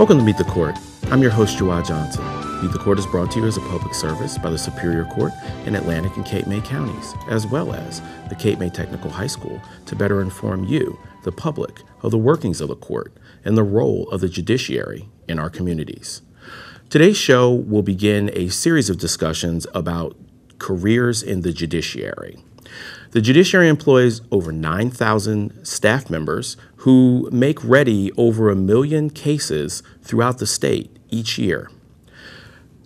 Welcome to Meet the Court. I'm your host, Jawad Johnson. Meet the Court is brought to you as a public service by the Superior Court in Atlantic and Cape May counties, as well as the Cape May Technical High School, to better inform you, the public, of the workings of the court and the role of the judiciary in our communities. Today's show will begin a series of discussions about careers in the judiciary. The judiciary employs over 9,000 staff members who make ready over 1 million cases throughout the state each year.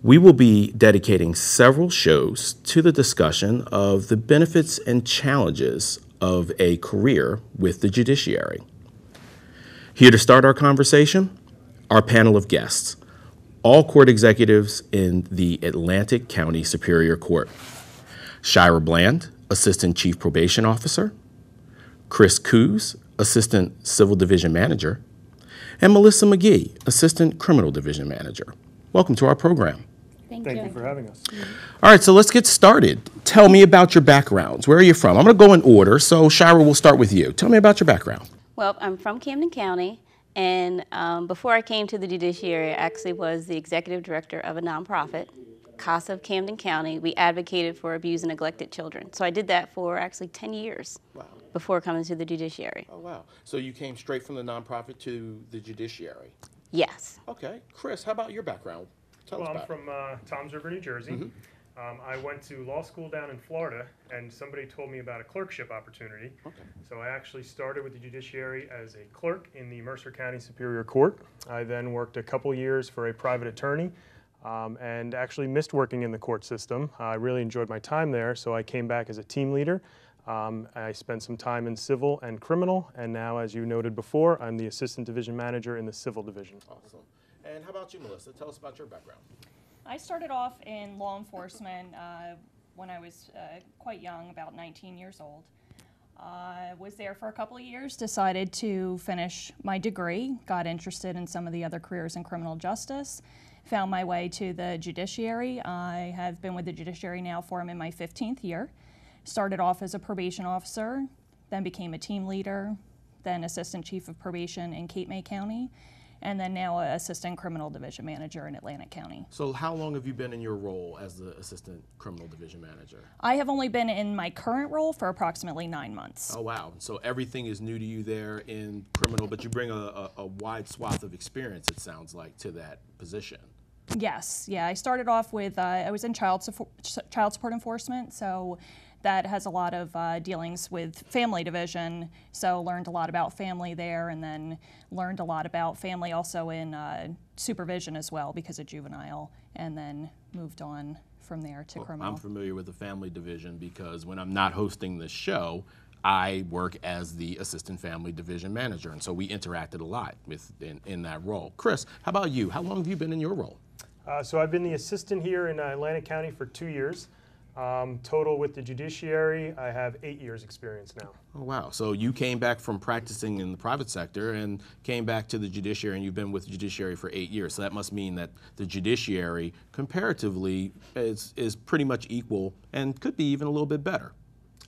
We will be dedicating several shows to the discussion of the benefits and challenges of a career with the judiciary. Here to start our conversation, our panel of guests, all court executives in the Atlantic County Superior Court. Shira Bland, Assistant Chief Probation Officer, Chris Coos, Assistant Civil Division Manager, and Melissa McGee, Assistant Criminal Division Manager. Welcome to our program. Thank you for having us. All right, so let's get started. Tell me about your backgrounds. Where are you from? I'm going to go in order, so Shira, we'll start with you. Tell me about your background. Well, I'm from Camden County, and before I came to the judiciary, I actually was the executive director of a nonprofit, CASA of Camden County. We advocated for abused and neglected children. So I did that for actually 10 years before coming to the judiciary. Oh, wow. So you came straight from the nonprofit to the judiciary? Yes. Okay. Chris, how about your background? Tell us about I'm from Toms River, New Jersey. I went to law school down in Florida, and somebody told me about a clerkship opportunity. Okay. So I actually started with the judiciary as a clerk in the Mercer County Superior Court. I then worked a couple years for a private attorney. And actually missed working in the court system. I really enjoyed my time there, so I came back as a team leader. I spent some time in civil and criminal, and now, as you noted before, I'm the assistant division manager in the civil division. Awesome. And how about you, Melissa? Tell us about your background. I started off in law enforcement when I was quite young, about 19 years old. I was there for a couple of years, decided to finish my degree, got interested in some of the other careers in criminal justice, found my way to the judiciary. I have been with the judiciary now for I'm in my 15th year. Started off as a probation officer, then became a team leader, then assistant chief of probation in Cape May County, and then now assistant criminal division manager in Atlantic County. So how long have you been in your role as the assistant criminal division manager? I have only been in my current role for approximately 9 months. Oh, wow. So everything is new to you there in criminal, but you bring a wide swath of experience, it sounds like, to that position. Yes, yeah. I started off with, I was in child support enforcement, so that has a lot of dealings with family division, so learned a lot about family there, and then learned a lot about family also in supervision as well because of juvenile, and then moved on from there to criminal. I'm familiar with the family division because when I'm not hosting this show, I work as the assistant family division manager, and so we interacted a lot in that role. Chris, how about you? How long have you been in your role? So I've been the assistant here in Atlantic County for 2 years. Total with the judiciary, I have 8 years experience now. Oh, wow. So you came back from practicing in the private sector and came back to the judiciary, and you've been with the judiciary for 8 years. So that must mean that the judiciary, comparatively, is pretty much equal and could be even a little bit better.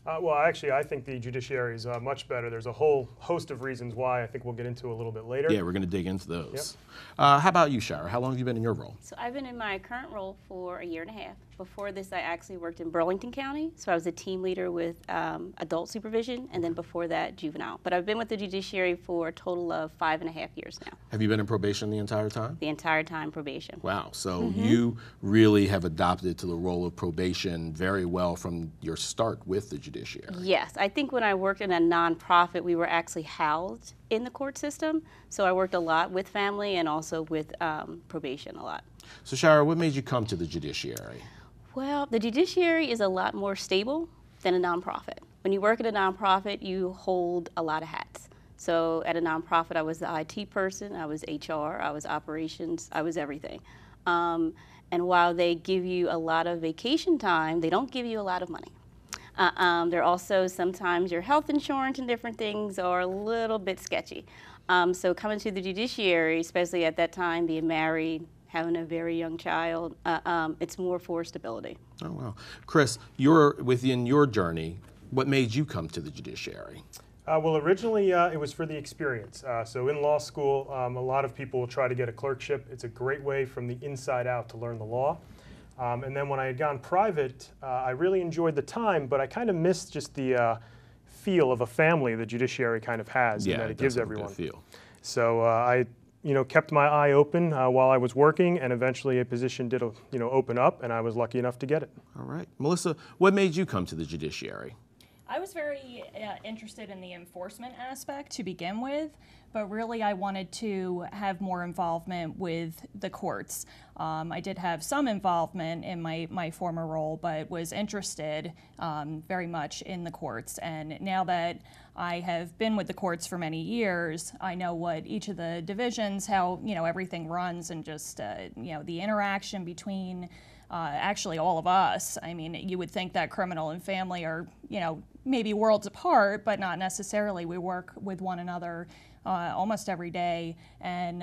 Well, actually, I think the judiciary is much better. There's a whole host of reasons why I think we'll get into a little bit later. Yeah, we're going to dig into those. Yep. How about you, Shira? How long have you been in your role? So I've been in my current role for 1.5 years. Before this, I actually worked in Burlington County, so I was a team leader with adult supervision, and then before that, juvenile. But I've been with the judiciary for a total of 5.5 years now. Have you been in probation the entire time? The entire time probation. Wow, so you really have adopted to the role of probation very well from your start with the judiciary. Yes, I think when I worked in a nonprofit, we were actually housed in the court system, so I worked a lot with family and also with probation a lot. So Shira, what made you come to the judiciary? Well, the judiciary is a lot more stable than a nonprofit. When you work at a nonprofit, you hold a lot of hats. So at a nonprofit, I was the IT person, I was HR, I was operations, I was everything. And while they give you a lot of vacation time, they don't give you a lot of money. They're also sometimes your health insurance and different things are a little bit sketchy. So coming to the judiciary, especially at that time, being married, having a very young child, it's more for stability. Oh, wow. Chris, you're within your journey, what made you come to the judiciary? Well, originally it was for the experience. So in law school, a lot of people will try to get a clerkship. It's a great way from the inside out to learn the law. And then when I had gone private, I really enjoyed the time, but I kind of missed just the feel of a family the judiciary kind of has, and that it gives everyone. So I kept my eye open while I was working, and eventually a position did open up, and I was lucky enough to get it. All right. Melissa, what made you come to the judiciary? I was very interested in the enforcement aspect to begin with, but really I wanted to have more involvement with the courts. I did have some involvement in my former role, but was interested very much in the courts. And now that I have been with the courts for many years, I know what each of the divisions, how everything runs, and just the interaction between actually all of us. I mean, you would think that criminal and family are, maybe worlds apart, but not necessarily. We work with one another almost every day, and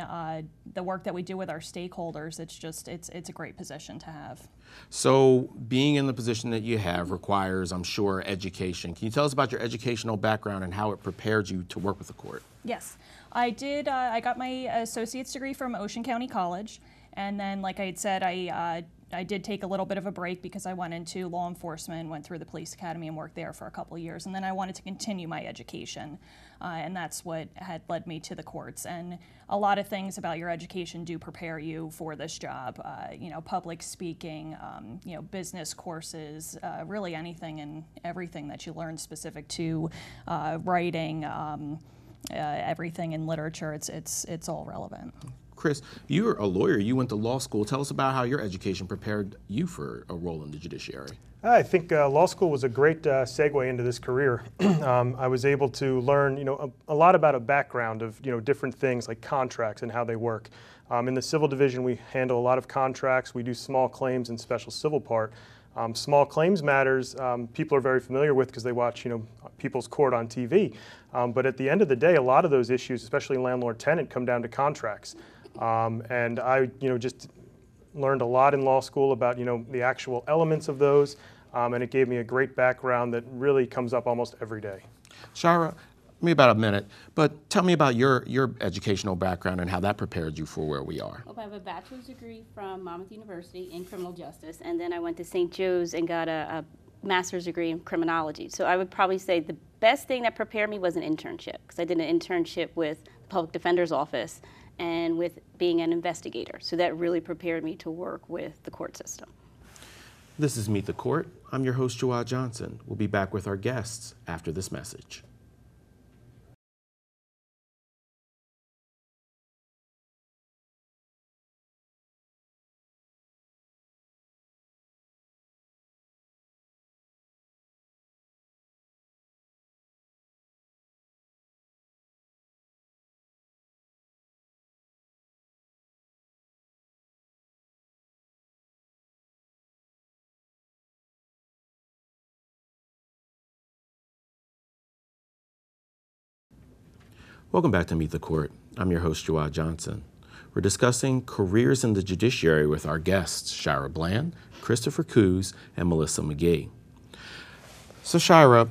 the work that we do with our stakeholders, it's a great position to have. So being in the position that you have requires, I'm sure, education. Can you tell us about your educational background and how it prepared you to work with the court? Yes, I did. I got my associate's degree from Ocean County College, and then, like I had said, I did take a little bit of a break because I went into law enforcement, went through the police academy and worked there for a couple of years, and then I wanted to continue my education, and that's what had led me to the courts. And a lot of things about your education do prepare you for this job, public speaking, business courses, really anything and everything that you learn specific to writing, everything in literature, it's all relevant. Chris, you're a lawyer. You went to law school. Tell us about how your education prepared you for a role in the judiciary. I think law school was a great segue into this career. I was able to learn, a lot about a background of, different things like contracts and how they work. In the civil division, we handle a lot of contracts. We do small claims and special civil part. Small claims matters, people are very familiar with because they watch, People's Court on TV. But at the end of the day, a lot of those issues, especially landlord-tenant, come down to contracts. And I, just learned a lot in law school about, the actual elements of those, and it gave me a great background that really comes up almost every day. Shira, maybe about a minute, but tell me about your educational background and how that prepared you for where we are. Well, I have a bachelor's degree from Monmouth University in criminal justice, and then I went to St. Joe's and got a master's degree in criminology. So I would probably say the best thing that prepared me was an internship, because I did an internship with the Public Defender's Office and with being an investigator. So that really prepared me to work with the court system. This is Meet the Court. I'm your host, Jawad Johnson. We'll be back with our guests after this message. Welcome back to Meet the Court. I'm your host, Jawad Johnson. We're discussing careers in the judiciary with our guests, Shira Bland, Christopher Coos, and Melissa McGee. So Shira,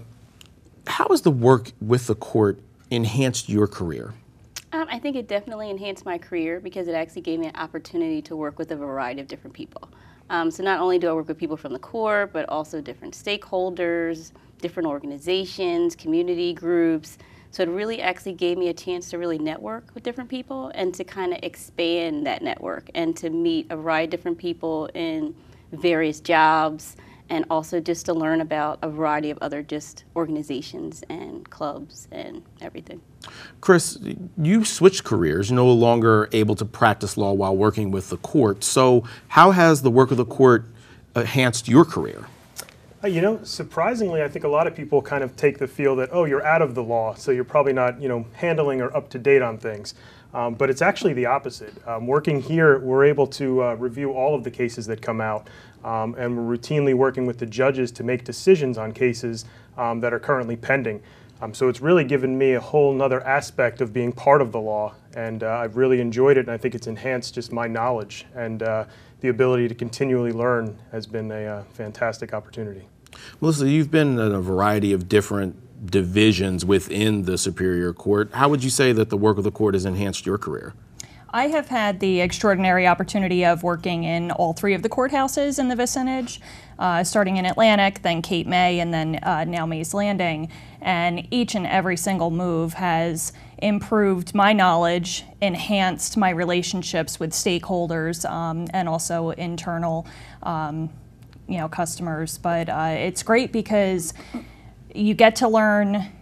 how has the work with the court enhanced your career? I think it definitely enhanced my career because it actually gave me an opportunity to work with a variety of different people. So not only do I work with people from the court, but also different stakeholders, different organizations, community groups. So it really actually gave me a chance to really network with different people and to kind of expand that network and to meet a variety of different people in various jobs, and also just to learn about a variety of other just organizations and clubs and everything. Chris, you switched careers, no longer able to practice law while working with the court. So how has the work of the court enhanced your career? Surprisingly, I think a lot of people kind of take the feel that, oh, you're out of the law, so you're probably not, handling or up to date on things. But it's actually the opposite. Working here, we're able to review all of the cases that come out, and we're routinely working with the judges to make decisions on cases that are currently pending. So it's really given me a whole nother aspect of being part of the law, and I've really enjoyed it, and I think it's enhanced just my knowledge, and the ability to continually learn has been a fantastic opportunity. Melissa, you've been in a variety of different divisions within the Superior Court. How would you say that the work of the court has enhanced your career? I have had the extraordinary opportunity of working in all three of the courthouses in the vicinage, starting in Atlantic, then Cape May, and then now Mays Landing. And each and every single move has improved my knowledge, enhanced my relationships with stakeholders, and also internal customers. But it's great because you get to learn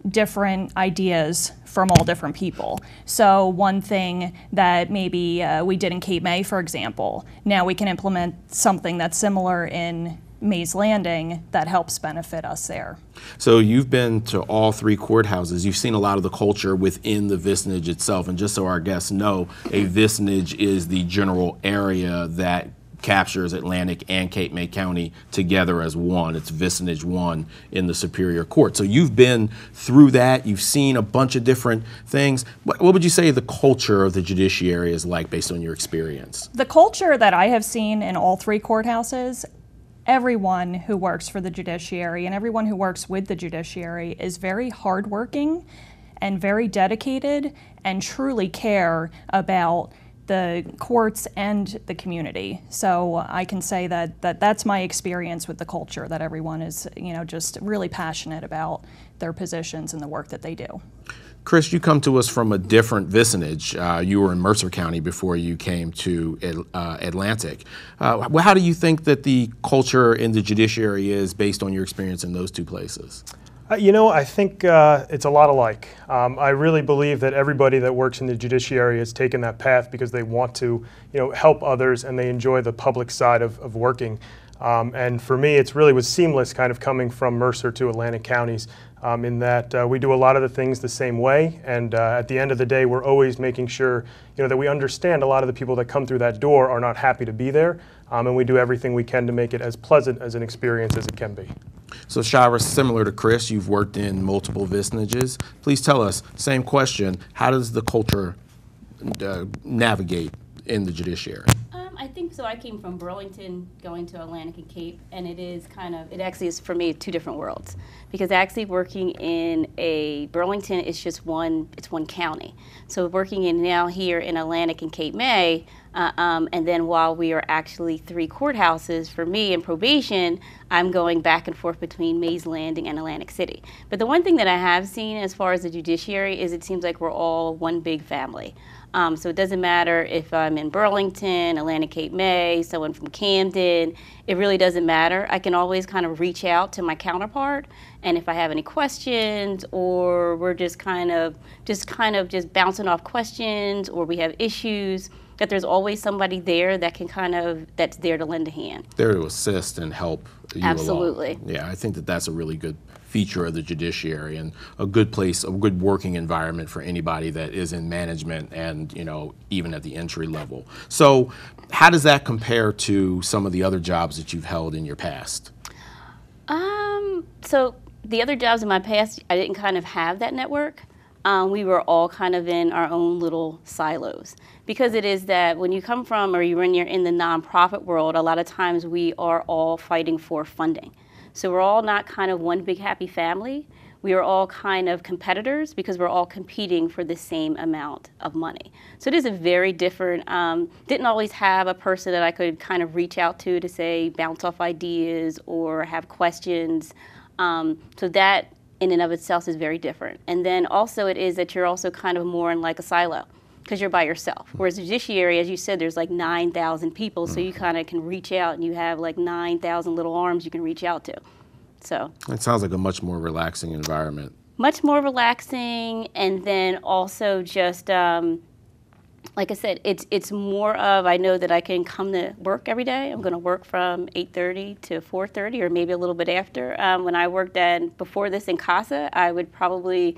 different ideas from all different people. So one thing that maybe we did in Cape May, for example, now we can implement something that's similar in Mays Landing that helps benefit us there. So you've been to all three courthouses. You've seen a lot of the culture within the vicinage itself. And just so our guests know, a vicinage is the general area that captures Atlantic and Cape May County together as one. It's Vicinage 1 in the Superior Court. So you've been through that. You've seen a bunch of different things. What would you say the culture of the judiciary is like based on your experience? The culture that I have seen in all three courthouses, everyone who works for the judiciary and everyone who works with the judiciary is very hardworking and very dedicated and truly care about the courts and the community. So I can say that's my experience with the culture, that everyone is, just really passionate about their positions and the work that they do. Chris, you come to us from a different vicinage. You were in Mercer County before you came to Atlantic. How do you think that the culture in the judiciary is based on your experience in those two places? I think it's a lot alike. I really believe that everybody that works in the judiciary has taken that path because they want to, help others and they enjoy the public side of working. And for me, it really was seamless kind of coming from Mercer to Atlantic counties in that we do a lot of the things the same way. And at the end of the day, we're always making sure, that we understand a lot of the people that come through that door are not happy to be there. And we do everything we can to make it as pleasant as an experience as it can be. So Shira, similar to Chris, you've worked in multiple vicinages. Please tell us, same question, how does the culture navigate in the judiciary? I think so. I came from Burlington going to Atlantic and Cape, and it actually is for me two different worlds. Because actually working in Burlington is just one county. So working in now here in Atlantic and Cape May, and then while we are actually three courthouses, for me in probation, I'm going back and forth between Mays Landing and Atlantic City. But the one thing that I have seen as far as the judiciary is it seems like we're all one big family. So it doesn't matter if I'm in Burlington, Atlantic Cape May, someone from Camden, it really doesn't matter. I can always kind of reach out to my counterpart, and if I have any questions or we're just bouncing off questions or we have issues, that there's always somebody there that that's there to lend a hand. There to assist and help you Absolutely. along. Yeah, I think that's a really good feature of the judiciary and a good place, a good working environment for anybody that is in management and, even at the entry level. So how does that compare to some of the other jobs that you've held in your past? So the other jobs in my past, I didn't kind of have that network. We were all kind of in our own little silos. Because it is that when you come from or you're in the nonprofit world, a lot of times we are all fighting for funding. So we're all not kind of one big happy family. We are all kind of competitors because we're all competing for the same amount of money. So it is a very different, didn't always have a person that I could kind of reach out to say, bounce off ideas or have questions. So that in and of itself is very different. And then also it is that you're also kind of more in like a silo because you're by yourself. Whereas the judiciary, as you said, there's like 9,000 people, so you kind of can reach out and you have like 9,000 little arms you can reach out to. So it sounds like a much more relaxing environment. Much more relaxing, and then also just, like I said, it's more of, I know that I can come to work every day. I'm going to work from 8:30 to 4:30 or maybe a little bit after. When I worked before this in CASA, I would probably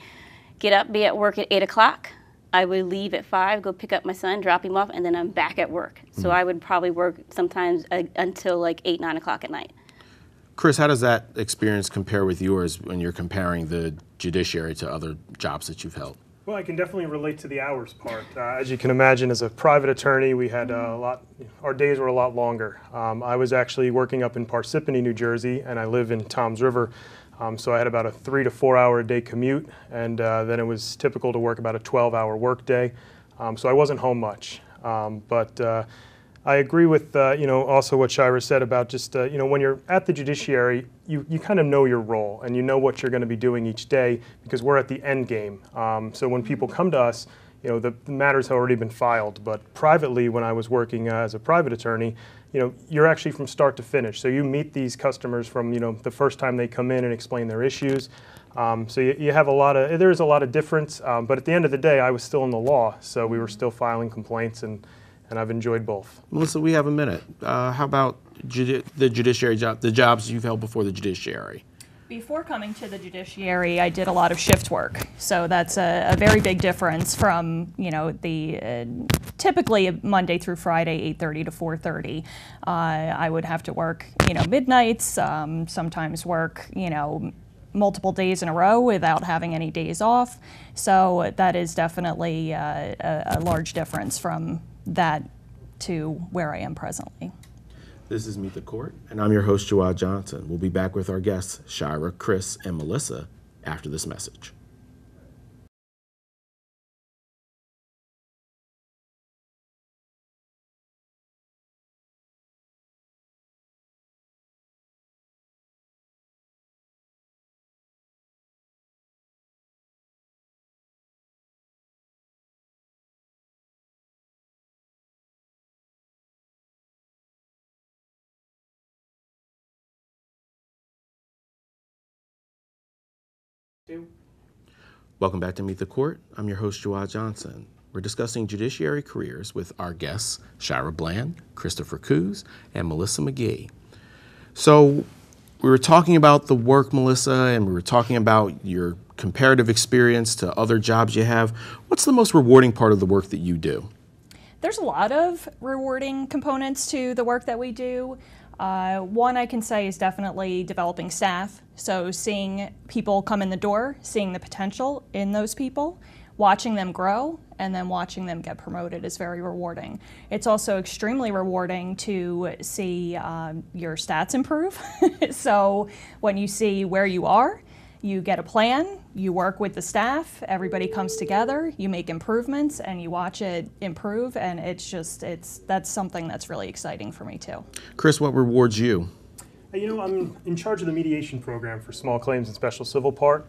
get up, be at work at 8 o'clock. I would leave at 5, go pick up my son, drop him off, and then I'm back at work. So I would probably work sometimes until like 8, 9 o'clock at night. Chris, how does that experience compare with yours when you're comparing the judiciary to other jobs that you've held? Well, I can definitely relate to the hours part. As you can imagine, as a private attorney, we had our days were a lot longer. I was actually working up in Parsippany, New Jersey, and I live in Toms River. So I had about a 3 to 4 hour a day commute, and then it was typical to work about a 12-hour work day. So I wasn't home much. But I agree with also what Shira said about just when you're at the judiciary, you kind of know your role and you know what you're going to be doing each day because we're at the end game. So when people come to us, the matter's already been filed. But privately, when I was working as a private attorney, you're actually from start to finish. So you meet these customers from the first time they come in and explain their issues. So you have there's a lot of difference. But at the end of the day, I was still in the law, so we were still filing complaints, and I've enjoyed both. Melissa, we have a minute. How about the judiciary the jobs you've held before the judiciary? Before coming to the judiciary, I did a lot of shift work. So that's a very big difference from, the typically Monday through Friday, 8:30 to 4:30. I would have to work, midnights, sometimes work, multiple days in a row without having any days off. So that is definitely a large difference from that to where I am presently. This is Meet the Court, and I'm your host, Jawad Johnson. We'll be back with our guests, Shira, Chris, and Melissa, after this message. Welcome back to Meet the Court. I'm your host, Jawad Johnson. We're discussing judiciary careers with our guests, Shira Bland, Christopher Coos, and Melissa McGee. So we were talking about the work, Melissa, and we were talking about your comparative experience to other jobs you have. What's the most rewarding part of the work that you do? There's a lot of rewarding components to the work that we do. One I can say is definitely developing staff. So seeing people come in the door, seeing the potential in those people, watching them grow, and then watching them get promoted is very rewarding. It's also extremely rewarding to see your stats improve. So when you see where you are, you get a plan, you work with the staff, everybody comes together, you make improvements, and you watch it improve, and that's something that's really exciting for me too. Chris, what rewards you? I'm in charge of the mediation program for small claims and special civil part.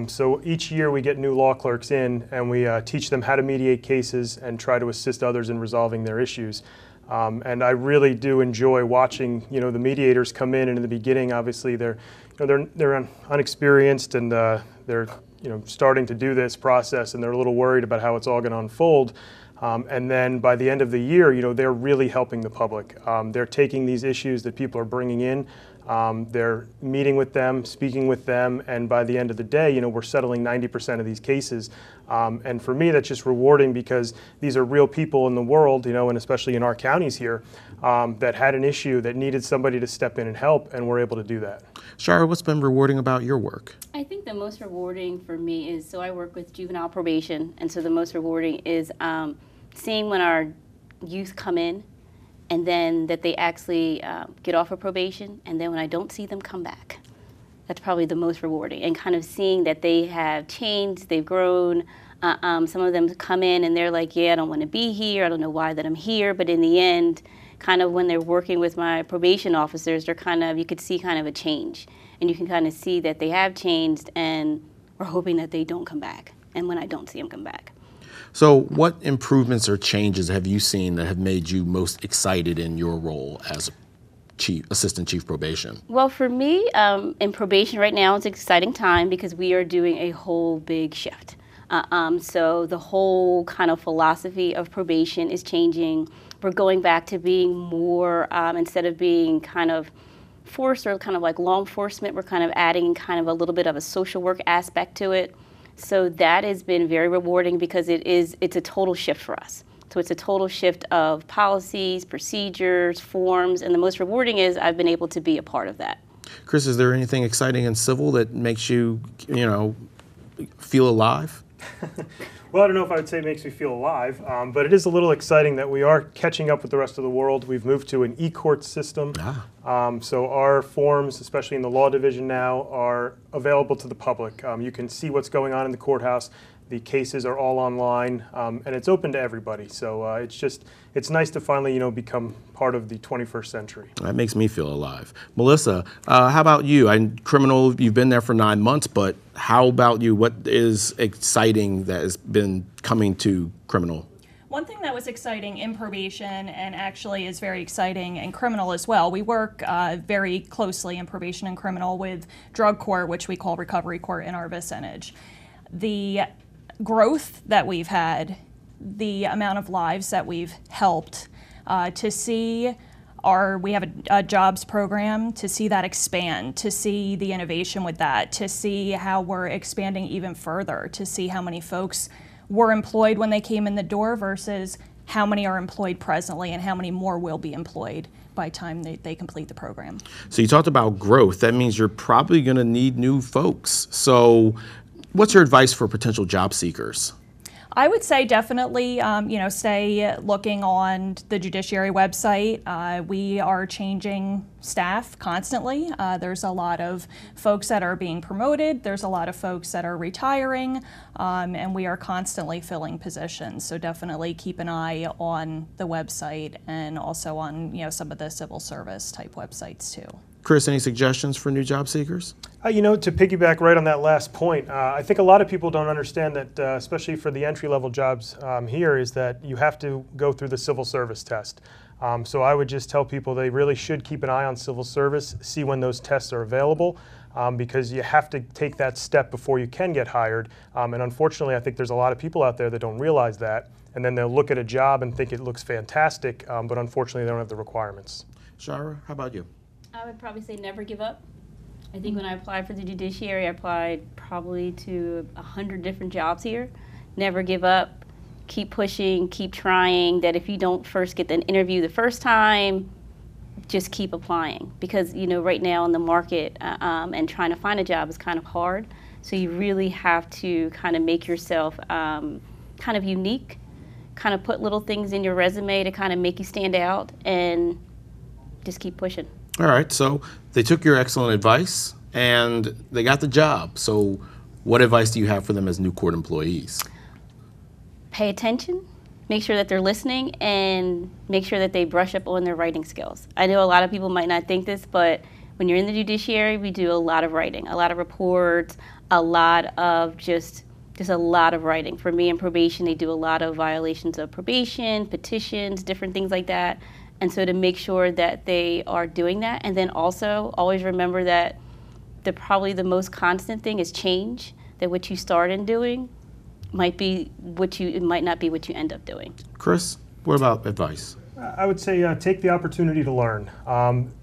So each year we get new law clerks in, and we teach them how to mediate cases and try to assist others in resolving their issues. And I really do enjoy watching, the mediators come in, and in the beginning, obviously, they're unexperienced, and they're, starting to do this process, and they're a little worried about how it's all going to unfold. And then by the end of the year, they're really helping the public. They're taking these issues that people are bringing in, they're meeting with them, speaking with them, and by the end of the day, we're settling 90% of these cases. And for me, that's just rewarding because these are real people in the world, and especially in our counties here, that had an issue that needed somebody to step in and help, and we're able to do that. Shira, what's been rewarding about your work? I think the most rewarding for me is, so I work with juvenile probation, and so the most rewarding is seeing when our youth come in and then that they actually get off of probation, and then when I don't see them come back. That's probably the most rewarding, and kind of seeing that they have changed, they've grown. Some of them come in and they're like, yeah, I don't want to be here, I don't know why that I'm here, but in the end, kind of when they're working with my probation officers, they're you could see kind of a change, and you can kind of see that they have changed, and we're hoping that they don't come back, and when I don't see them come back. So what improvements or changes have you seen that have made you most excited in your role as Assistant Chief Probation? Well, for me, in probation right now, it's an exciting time because we are doing a whole big shift. So the whole kind of philosophy of probation is changing. We're going back to being more, instead of being kind of force or kind of like law enforcement, we're kind of adding kind of a little bit of a social work aspect to it. So that has been very rewarding because it's a total shift for us. So it's a total shift of policies, procedures, forms, and the most rewarding is I've been able to be a part of that. Chris, is there anything exciting in civil that makes you, feel alive? Well, I don't know if I would say it makes me feel alive, but it is a little exciting that we are catching up with the rest of the world. We've moved to an e-court system. So our forms, especially in the law division now, are available to the public. You can see what's going on in the courthouse. The cases are all online, and it's open to everybody. So it's nice to finally, become part of the 21st century. That makes me feel alive. Melissa, how about you? Criminal, you've been there for 9 months, but how about you? What is exciting that has been coming to criminal? One thing that was exciting in probation, and actually is very exciting in criminal as well, we work very closely in probation and criminal with drug court, which we call recovery court in our vicinage. The growth that we've had, the amount of lives that we've helped, to see we have a jobs program, to see that expand, to see the innovation with that, to see how we're expanding even further, to see how many folks were employed when they came in the door versus how many are employed presently and how many more will be employed by the time they complete the program. So you talked about growth. That means you're probably going to need new folks. So what's your advice for potential job seekers? I would say definitely, stay looking on the Judiciary website. We are changing staff constantly. There's a lot of folks that are being promoted. There's a lot of folks that are retiring, and we are constantly filling positions. So definitely keep an eye on the website and also on some of the civil service type websites too. Chris, any suggestions for new job seekers? To piggyback right on that last point, I think a lot of people don't understand that, especially for the entry-level jobs here, is that you have to go through the civil service test. So I would just tell people they really should keep an eye on civil service, see when those tests are available, because you have to take that step before you can get hired. And unfortunately, I think there's a lot of people out there that don't realize that, and then they'll look at a job and think it looks fantastic, but unfortunately they don't have the requirements. Shara, how about you? I would probably say never give up. I think when I applied for the Judiciary, I applied probably to 100 different jobs here. Never give up. Keep pushing, keep trying. That if you don't first get an interview the first time, just keep applying. Because, right now in the market and trying to find a job is kind of hard. So you really have to kind of make yourself kind of unique, kind of put little things in your resume to kind of make you stand out, and just keep pushing. All right, so they took your excellent advice and they got the job. So what advice do you have for them as new court employees? Pay attention, make sure that they're listening, and make sure that they brush up on their writing skills. I know a lot of people might not think this, but when you're in the Judiciary, we do a lot of writing, a lot of reports, a lot of just a lot of writing. For me in probation, they do a lot of violations of probation, petitions, different things like that. And so to make sure that they are doing that, and then also always remember that probably the most constant thing is change, that what you start in doing might not be what you end up doing. Chris, what about advice? I would say take the opportunity to learn.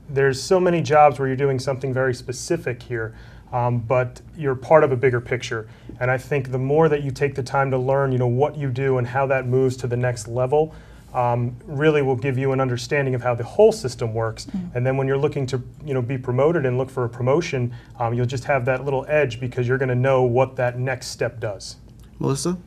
There's so many jobs where you're doing something very specific here, but you're part of a bigger picture. And I think the more that you take the time to learn, what you do and how that moves to the next level, really will give you an understanding of how the whole system works. And then when you're looking to be promoted and look for a promotion, you'll just have that little edge because you're going to know what that next step does. Melissa?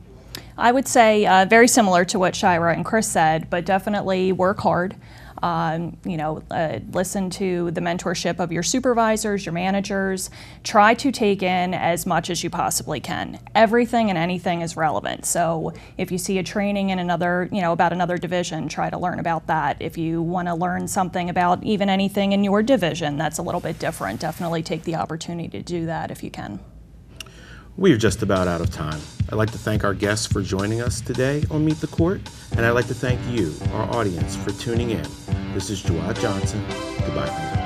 I would say very similar to what Shira and Chris said, but definitely work hard. Listen to the mentorship of your supervisors, your managers. Try to take in as much as you possibly can. Everything and anything is relevant. So if you see a training in about another division, try to learn about that. If you want to learn something about even anything in your division that's a little bit different, definitely take the opportunity to do that if you can. We are just about out of time. I'd like to thank our guests for joining us today on Meet the Court, and I'd like to thank you, our audience, for tuning in. This is Jawad Johnson. Goodbye for now.